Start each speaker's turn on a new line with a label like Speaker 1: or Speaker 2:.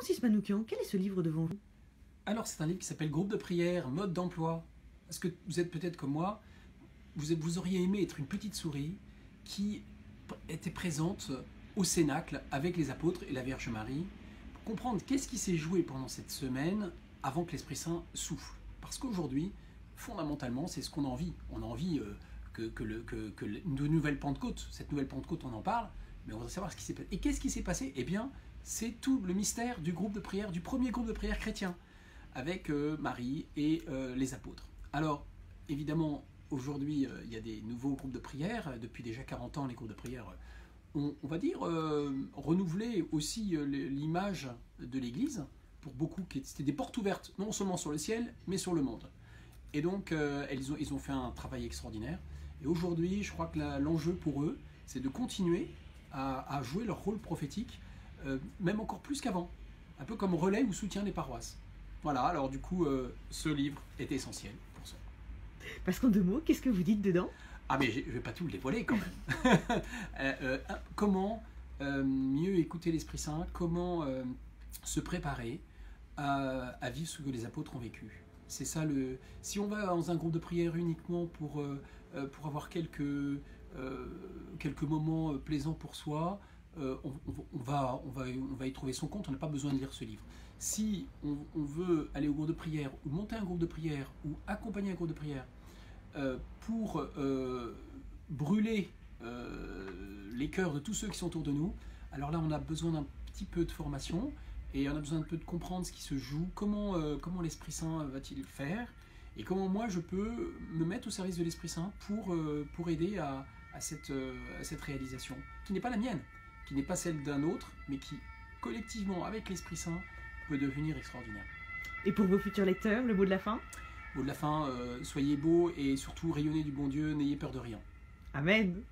Speaker 1: Francis Manoukian, quel est ce livre devant vous?
Speaker 2: Alors, c'est un livre qui s'appelle Groupe de prière, mode d'emploi. Parce que vous êtes peut-être comme moi, vous auriez aimé être une petite souris qui était présente au Cénacle avec les apôtres et la Vierge Marie pour comprendre qu'est-ce qui s'est joué pendant cette semaine avant que l'Esprit Saint souffle. Parce qu'aujourd'hui, fondamentalement, c'est ce qu'on a envie. On a envie de nouvelle Pentecôte. Cette nouvelle Pentecôte, on en parle, mais on va savoir ce qui s'est passé. Et qu'est-ce qui s'est passé? Eh bien, c'est tout le mystère du groupe de prière, du premier groupe de prière chrétien, avec Marie et les apôtres. Alors, évidemment, aujourd'hui, il y a des nouveaux groupes de prière. Depuis déjà 40 ans, les groupes de prière ont, on va dire, renouvelé aussi l'image de l'Église, pour beaucoup, c'était des portes ouvertes, non seulement sur le ciel, mais sur le monde. Et donc, ils ont fait un travail extraordinaire. Et aujourd'hui, je crois que l'enjeu pour eux, c'est de continuer à jouer leur rôle prophétique, même encore plus qu'avant. Un peu comme relais ou soutien des paroisses. Voilà, alors du coup, ce livre est essentiel pour ça.
Speaker 1: Parce qu'en 2 mots, qu'est-ce que vous dites dedans?
Speaker 2: Ah mais je ne vais pas tout dévoiler quand même. Comment mieux écouter l'Esprit Saint, comment se préparer à vivre ce que les apôtres ont vécu. C'est ça Si on va dans un groupe de prière uniquement pour avoir quelques moments plaisants pour soi, on va y trouver son compte, on n'a pas besoin de lire ce livre. Si on veut aller au groupe de prière, ou monter un groupe de prière, ou accompagner un groupe de prière, pour brûler les cœurs de tous ceux qui sont autour de nous, alors là on a besoin d'un petit peu de formation, et on a besoin un peu de comprendre ce qui se joue, comment l'Esprit Saint va-t-il faire, et comment moi je peux me mettre au service de l'Esprit Saint pour aider à cette réalisation, qui n'est pas la mienne, qui n'est pas celle d'un autre, mais qui, collectivement, avec l'Esprit Saint, peut devenir extraordinaire.
Speaker 1: Et pour vos futurs lecteurs, le mot de la fin?
Speaker 2: Mot de la fin, soyez beaux et surtout rayonnez du bon Dieu, n'ayez peur de rien.
Speaker 1: Amen.